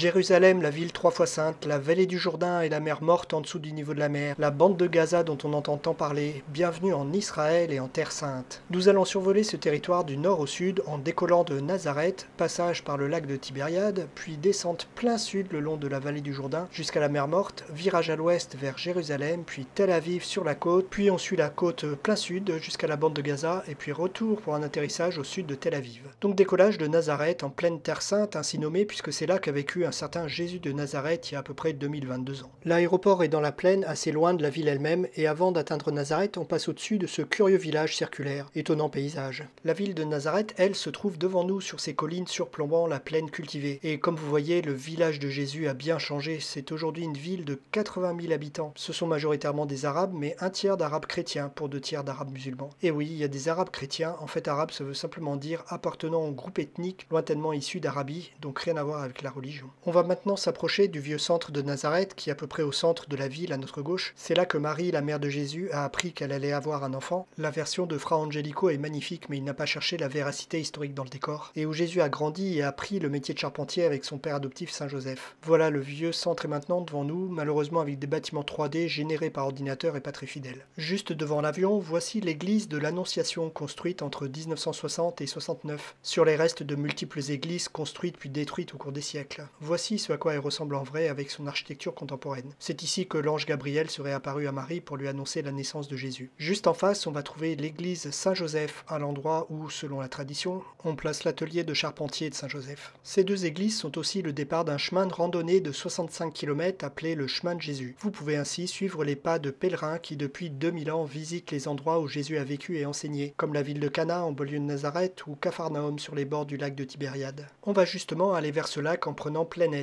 Jérusalem, la ville 3 fois sainte, la vallée du Jourdain et la mer morte en dessous du niveau de la mer, la bande de Gaza dont on entend tant parler, bienvenue en Israël et en Terre Sainte. Nous allons survoler ce territoire du nord au sud en décollant de Nazareth, passage par le lac de Tibériade, puis descente plein sud le long de la vallée du Jourdain jusqu'à la mer morte, virage à l'ouest vers Jérusalem, puis Tel Aviv sur la côte, puis on suit la côte plein sud jusqu'à la bande de Gaza et puis retour pour un atterrissage au sud de Tel Aviv. Donc décollage de Nazareth en pleine Terre Sainte, ainsi nommée puisque c'est là qu'a vécu un certain Jésus de Nazareth il y a à peu près 2022 ans. L'aéroport est dans la plaine, assez loin de la ville elle-même, et avant d'atteindre Nazareth, on passe au-dessus de ce curieux village circulaire. Étonnant paysage. La ville de Nazareth, elle, se trouve devant nous sur ces collines surplombant la plaine cultivée. Et comme vous voyez, le village de Jésus a bien changé. C'est aujourd'hui une ville de 80 000 habitants. Ce sont majoritairement des Arabes, mais un tiers d'Arabes chrétiens pour 2 tiers d'Arabes musulmans. Et oui, il y a des Arabes chrétiens. En fait, arabe, ça veut simplement dire appartenant au groupe ethnique lointainement issu d'Arabie, donc rien à voir avec la religion. On va maintenant s'approcher du vieux centre de Nazareth, qui est à peu près au centre de la ville à notre gauche. C'est là que Marie, la mère de Jésus, a appris qu'elle allait avoir un enfant. La version de Fra Angelico est magnifique, mais il n'a pas cherché la véracité historique dans le décor. Et où Jésus a grandi et a appris le métier de charpentier avec son père adoptif Saint Joseph. Voilà, le vieux centre est maintenant devant nous, malheureusement avec des bâtiments 3D générés par ordinateur et pas très fidèles. Juste devant l'avion, voici l'église de l'Annonciation, construite entre 1960 et 69, sur les restes de multiples églises construites puis détruites au cours des siècles. Voici ce à quoi elle ressemble en vrai avec son architecture contemporaine. C'est ici que l'ange Gabriel serait apparu à Marie pour lui annoncer la naissance de Jésus. Juste en face, on va trouver l'église Saint-Joseph, à l'endroit où, selon la tradition, on place l'atelier de charpentier de Saint-Joseph. Ces deux églises sont aussi le départ d'un chemin de randonnée de 65 km appelé le chemin de Jésus. Vous pouvez ainsi suivre les pas de pèlerins qui depuis 2000 ans visitent les endroits où Jésus a vécu et enseigné, comme la ville de Cana en banlieue de Nazareth ou Capharnaüm sur les bords du lac de Tibériade. On va justement aller vers ce lac en prenant plein est.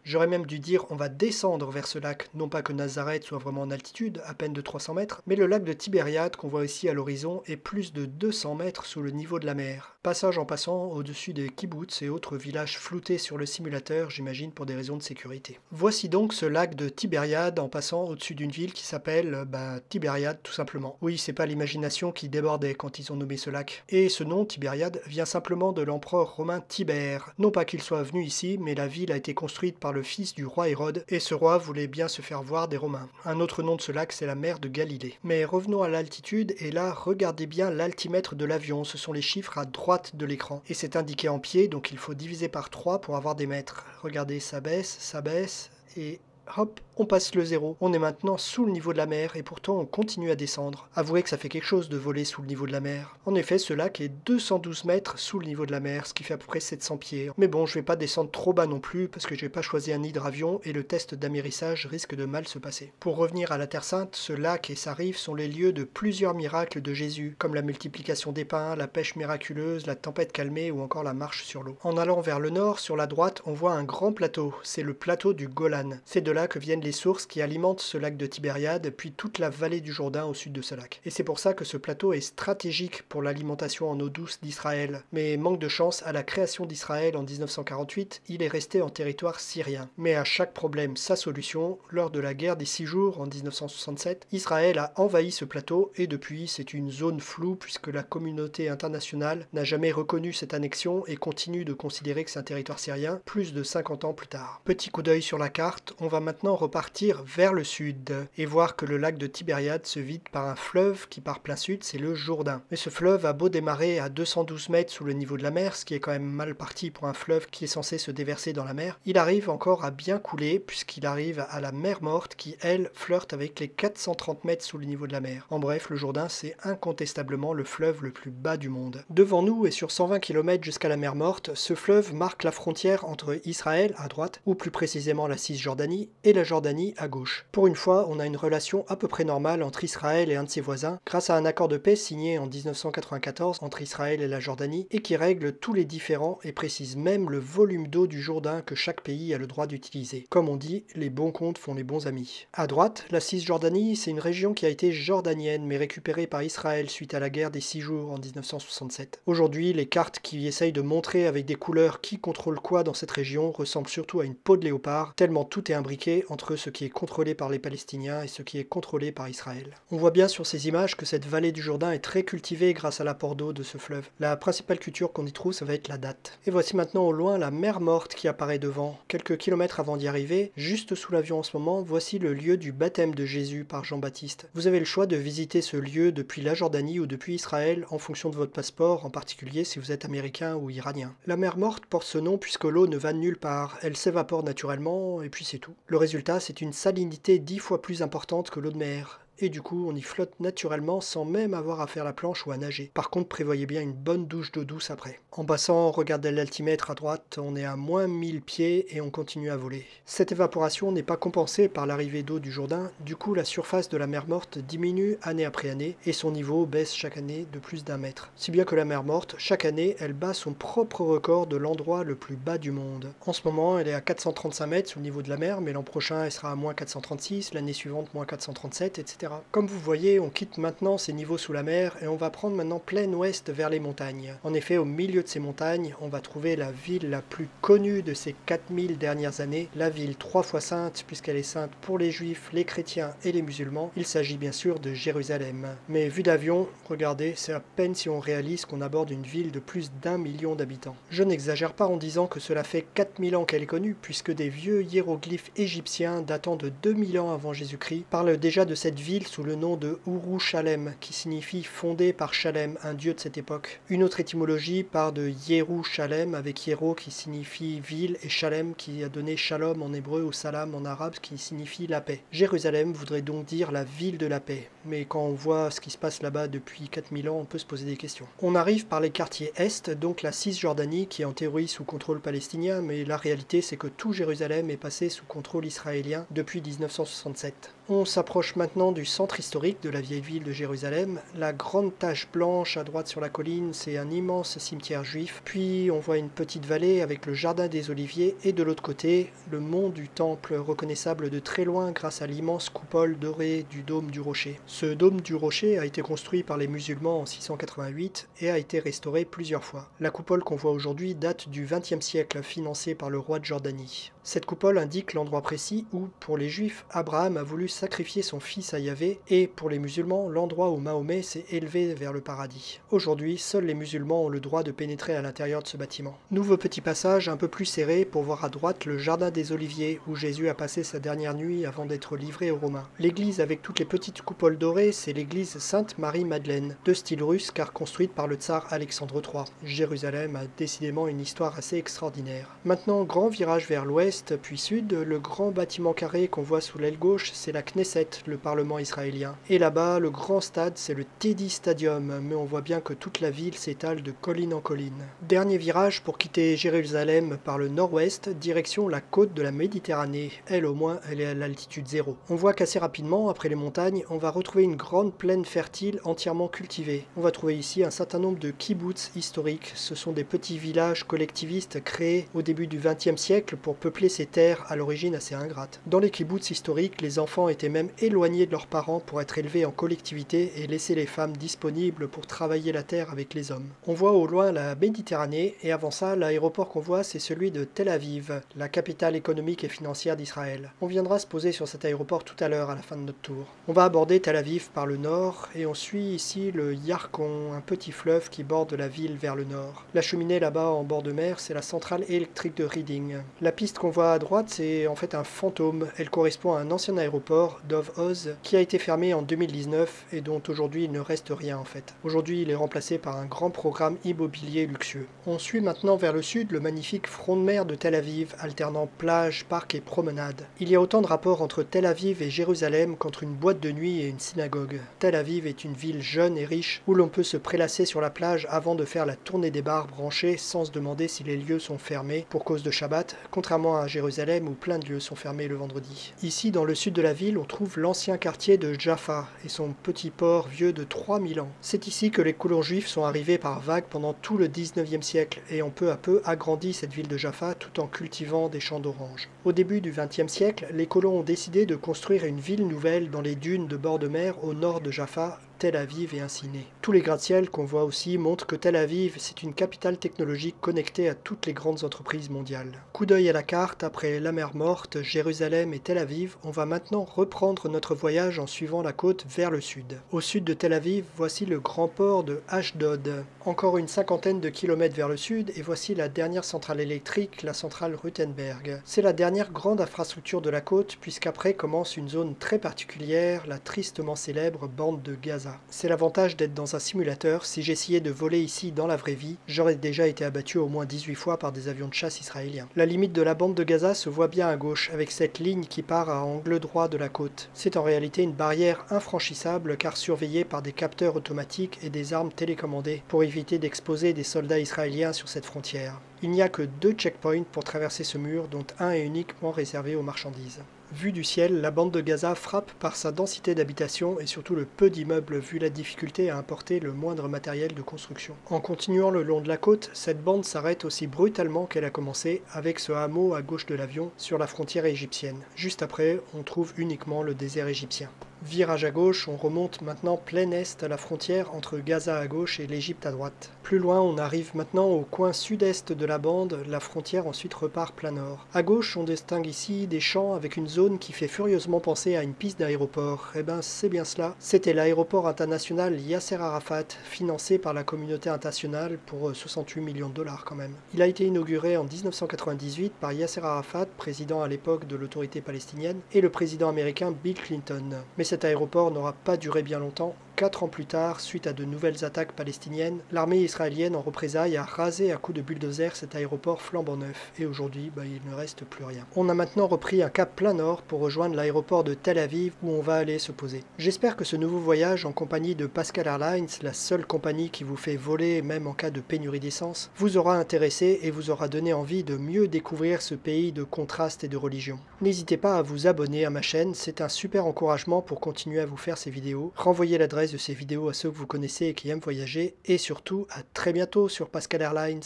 J'aurais même dû dire on va descendre vers ce lac, non pas que Nazareth soit vraiment en altitude, à peine de 300 mètres, mais le lac de Tibériade qu'on voit ici à l'horizon est plus de 200 mètres sous le niveau de la mer. Passage en passant au-dessus des kibboutz et autres villages floutés sur le simulateur, j'imagine pour des raisons de sécurité. Voici donc ce lac de Tibériade en passant au-dessus d'une ville qui s'appelle Tibériade tout simplement. Oui, c'est pas l'imagination qui débordait quand ils ont nommé ce lac. Et ce nom, Tibériade, vient simplement de l'empereur romain Tibère. Non pas qu'il soit venu ici, mais la ville a été construite par le fils du roi Hérode, et ce roi voulait bien se faire voir des Romains. Un autre nom de ce lac, c'est la mer de Galilée. Mais revenons à l'altitude, et là, regardez bien l'altimètre de l'avion, ce sont les chiffres à droite de l'écran. Et c'est indiqué en pied, donc il faut diviser par 3 pour avoir des mètres. Regardez, ça baisse, et hop, on passe le zéro. On est maintenant sous le niveau de la mer et pourtant on continue à descendre. Avouez que ça fait quelque chose de voler sous le niveau de la mer. En effet, ce lac est 212 mètres sous le niveau de la mer, ce qui fait à peu près 700 pieds. Mais bon, je vais pas descendre trop bas non plus parce que je vais pas choisi un hydravion et le test d'amérissage risque de mal se passer. Pour revenir à la Terre Sainte, ce lac et sa rive sont les lieux de plusieurs miracles de Jésus, comme la multiplication des pains, la pêche miraculeuse, la tempête calmée ou encore la marche sur l'eau. En allant vers le nord, sur la droite, on voit un grand plateau. C'est le plateau du Golan. C'est de là que viennent les sources qui alimentent ce lac de Tibériade, puis toute la vallée du Jourdain au sud de ce lac. Et c'est pour ça que ce plateau est stratégique pour l'alimentation en eau douce d'Israël. Mais manque de chance, à la création d'Israël en 1948, il est resté en territoire syrien. Mais à chaque problème, sa solution. Lors de la guerre des 6 jours en 1967, Israël a envahi ce plateau et depuis c'est une zone floue puisque la communauté internationale n'a jamais reconnu cette annexion et continue de considérer que c'est un territoire syrien plus de 50 ans plus tard. Petit coup d'œil sur la carte, on va maintenant repartir vers le sud et voir que le lac de Tibériade se vide par un fleuve qui part plein sud, c'est le Jourdain. Mais ce fleuve a beau démarrer à 212 mètres sous le niveau de la mer, ce qui est quand même mal parti pour un fleuve qui est censé se déverser dans la mer, il arrive encore à bien couler puisqu'il arrive à la mer morte qui, elle, flirte avec les 430 mètres sous le niveau de la mer. En bref, le Jourdain, c'est incontestablement le fleuve le plus bas du monde. Devant nous et sur 120 km jusqu'à la mer morte, ce fleuve marque la frontière entre Israël à droite, ou plus précisément la Cisjordanie, et la Jordanie à gauche. Pour une fois, on a une relation à peu près normale entre Israël et un de ses voisins, grâce à un accord de paix signé en 1994 entre Israël et la Jordanie, et qui règle tous les différends et précise même le volume d'eau du Jourdain que chaque pays a le droit d'utiliser. Comme on dit, les bons comptes font les bons amis. À droite, la Cisjordanie, c'est une région qui a été jordanienne, mais récupérée par Israël suite à la guerre des 6 jours en 1967. Aujourd'hui, les cartes qui essayent de montrer avec des couleurs qui contrôle quoi dans cette région ressemblent surtout à une peau de léopard, tellement tout est imbriqué bifurquée entre ce qui est contrôlé par les Palestiniens et ce qui est contrôlé par Israël. On voit bien sur ces images que cette vallée du Jourdain est très cultivée grâce à l'apport d'eau de ce fleuve. La principale culture qu'on y trouve, ça va être la date. Et voici maintenant au loin la mer Morte qui apparaît devant. Quelques kilomètres avant d'y arriver, juste sous l'avion en ce moment, voici le lieu du baptême de Jésus par Jean-Baptiste. Vous avez le choix de visiter ce lieu depuis la Jordanie ou depuis Israël en fonction de votre passeport, en particulier si vous êtes américain ou iranien. La mer Morte porte ce nom puisque l'eau ne va nulle part, elle s'évapore naturellement et puis c'est tout. Le résultat, c'est une salinité 10 fois plus importante que l'eau de mer. Et du coup, on y flotte naturellement sans même avoir à faire la planche ou à nager. Par contre, prévoyez bien une bonne douche d'eau douce après. En passant, regardez l'altimètre à droite, on est à moins 1000 pieds et on continue à voler. Cette évaporation n'est pas compensée par l'arrivée d'eau du Jourdain, du coup la surface de la mer Morte diminue année après année et son niveau baisse chaque année de plus d'1 mètre. Si bien que la mer Morte, chaque année, elle bat son propre record de l'endroit le plus bas du monde. En ce moment, elle est à 435 mètres sous le niveau de la mer, mais l'an prochain, elle sera à moins 436, l'année suivante, moins 437, etc. Comme vous voyez, on quitte maintenant ces niveaux sous la mer et on va prendre maintenant plein ouest vers les montagnes. En effet, au milieu de ces montagnes, on va trouver la ville la plus connue de ces 4000 dernières années, la ville 3 fois sainte, puisqu'elle est sainte pour les juifs, les chrétiens et les musulmans. Il s'agit bien sûr de Jérusalem. Mais vu d'avion, regardez, c'est à peine si on réalise qu'on aborde une ville de plus d'1 million d'habitants. Je n'exagère pas en disant que cela fait 4000 ans qu'elle est connue, puisque des vieux hiéroglyphes égyptiens datant de 2000 ans avant Jésus-Christ parlent déjà de cette ville sous le nom de Urushalem, qui signifie fondé par Chalem, un dieu de cette époque. Une autre étymologie part de Yerushalem, avec Yero qui signifie ville, et Shalem qui a donné Shalom en hébreu ou Salam en arabe, qui signifie la paix. Jérusalem voudrait donc dire la ville de la paix. Mais quand on voit ce qui se passe là-bas depuis 4000 ans, on peut se poser des questions. On arrive par les quartiers Est, donc la Cisjordanie, qui est en théorie sous contrôle palestinien, mais la réalité c'est que tout Jérusalem est passé sous contrôle israélien depuis 1967. On s'approche maintenant du centre historique de la vieille ville de Jérusalem. La grande tache blanche à droite sur la colline, c'est un immense cimetière juif. Puis on voit une petite vallée avec le jardin des Oliviers et de l'autre côté, le mont du temple reconnaissable de très loin grâce à l'immense coupole dorée du dôme du rocher. Ce dôme du rocher a été construit par les musulmans en 688 et a été restauré plusieurs fois. La coupole qu'on voit aujourd'hui date du XXe siècle, financée par le roi de Jordanie. Cette coupole indique l'endroit précis où, pour les juifs, Abraham a voulu sacrifier son fils à Yahvé et, pour les musulmans, l'endroit où Mahomet s'est élevé vers le paradis. Aujourd'hui, seuls les musulmans ont le droit de pénétrer à l'intérieur de ce bâtiment. Nouveau petit passage un peu plus serré pour voir à droite le jardin des Oliviers où Jésus a passé sa dernière nuit avant d'être livré aux Romains. L'église avec toutes les petites coupoles dorées, c'est l'église Sainte-Marie-Madeleine, de style russe car construite par le tsar Alexandre III. Jérusalem a décidément une histoire assez extraordinaire. Maintenant, grand virage vers l'ouest, puis sud, le grand bâtiment carré qu'on voit sous l'aile gauche, c'est la Knesset, le Parlement israélien. Et là-bas, le grand stade, c'est le Teddy Stadium, mais on voit bien que toute la ville s'étale de colline en colline. Dernier virage pour quitter Jérusalem par le nord-ouest, direction la côte de la Méditerranée. Elle au moins, elle est à l'altitude 0. On voit qu'assez rapidement, après les montagnes, on va retrouver une grande plaine fertile entièrement cultivée. On va trouver ici un certain nombre de kibbutz historiques. Ce sont des petits villages collectivistes créés au début du XXe siècle pour peupler ces terres à l'origine assez ingrates. Dans les kibbutz historiques, les enfants étaient même éloignés de leurs parents pour être élevés en collectivité et laisser les femmes disponibles pour travailler la terre avec les hommes. On voit au loin la Méditerranée et avant ça, l'aéroport qu'on voit, c'est celui de Tel Aviv, la capitale économique et financière d'Israël. On viendra se poser sur cet aéroport tout à l'heure à la fin de notre tour. On va aborder Tel Aviv par le nord et on suit ici le Yarkon, un petit fleuve qui borde la ville vers le nord. La cheminée là-bas en bord de mer, c'est la centrale électrique de Reading. La piste qu'on voit à droite, c'est en fait un fantôme. Elle correspond à un ancien aéroport, Dov Oz, qui a été fermé en 2019 et dont aujourd'hui il ne reste rien en fait. Aujourd'hui, il est remplacé par un grand programme immobilier luxueux. On suit maintenant vers le sud le magnifique front de mer de Tel Aviv, alternant plage, parc et promenade. Il y a autant de rapports entre Tel Aviv et Jérusalem qu'entre une boîte de nuit et une synagogue. Tel Aviv est une ville jeune et riche où l'on peut se prélasser sur la plage avant de faire la tournée des bars branchés sans se demander si les lieux sont fermés pour cause de Shabbat, contrairement à Jérusalem où plein de lieux sont fermés le vendredi. Ici, dans le sud de la ville, on trouve l'ancien quartier de Jaffa et son petit port vieux de 3000 ans. C'est ici que les colons juifs sont arrivés par vagues pendant tout le 19e siècle et ont peu à peu agrandi cette ville de Jaffa tout en cultivant des champs d'oranges. Au début du 20e siècle, les colons ont décidé de construire une ville nouvelle dans les dunes de bord de mer au nord de Jaffa, Tel Aviv et ainsi né. Tous les gratte-ciel qu'on voit aussi montrent que Tel Aviv, c'est une capitale technologique connectée à toutes les grandes entreprises mondiales. Coup d'œil à la carte, après la mer Morte, Jérusalem et Tel Aviv, on va maintenant reprendre notre voyage en suivant la côte vers le sud. Au sud de Tel Aviv, voici le grand port de Ashdod. Encore une cinquantaine de kilomètres vers le sud et voici la dernière centrale électrique, la centrale Rutenberg. C'est la dernière grande infrastructure de la côte puisqu'après commence une zone très particulière, la tristement célèbre bande de Gaza. C'est l'avantage d'être dans un simulateur, si j'essayais de voler ici dans la vraie vie, j'aurais déjà été abattu au moins 18 fois par des avions de chasse israéliens. La limite de la bande de Gaza se voit bien à gauche avec cette ligne qui part à angle droit de la côte. C'est en réalité une barrière infranchissable car surveillée par des capteurs automatiques et des armes télécommandées pour éviter d'exposer des soldats israéliens sur cette frontière. Il n'y a que 2 checkpoints pour traverser ce mur, dont un est uniquement réservé aux marchandises. Vue du ciel, la bande de Gaza frappe par sa densité d'habitation et surtout le peu d'immeubles vu la difficulté à importer le moindre matériel de construction. En continuant le long de la côte, cette bande s'arrête aussi brutalement qu'elle a commencé, avec ce hameau à gauche de l'avion sur la frontière égyptienne. Juste après, on trouve uniquement le désert égyptien. Virage à gauche, on remonte maintenant plein est à la frontière entre Gaza à gauche et l'Égypte à droite. Plus loin, on arrive maintenant au coin sud-est de la bande, la frontière ensuite repart plein nord. À gauche, on distingue ici des champs avec une zone qui fait furieusement penser à une piste d'aéroport. Eh ben, c'est bien cela. C'était l'aéroport international Yasser Arafat, financé par la communauté internationale pour 68 millions de dollars quand même. Il a été inauguré en 1998 par Yasser Arafat, président à l'époque de l'autorité palestinienne, et le président américain Bill Clinton. Mais cet aéroport n'aura pas duré bien longtemps. 4 ans plus tard, suite à de nouvelles attaques palestiniennes, l'armée israélienne en représailles a rasé à coups de bulldozer cet aéroport flambant neuf, et aujourd'hui, il ne reste plus rien. On a maintenant repris un cap plein nord pour rejoindre l'aéroport de Tel Aviv où on va aller se poser. J'espère que ce nouveau voyage en compagnie de Pascal Airlines, la seule compagnie qui vous fait voler même en cas de pénurie d'essence, vous aura intéressé et vous aura donné envie de mieux découvrir ce pays de contrastes et de religions. N'hésitez pas à vous abonner à ma chaîne, c'est un super encouragement pour continuer à vous faire ces vidéos. Renvoyez l'adresse de ces vidéos à ceux que vous connaissez et qui aiment voyager, et surtout à très bientôt sur Pascal Airlines.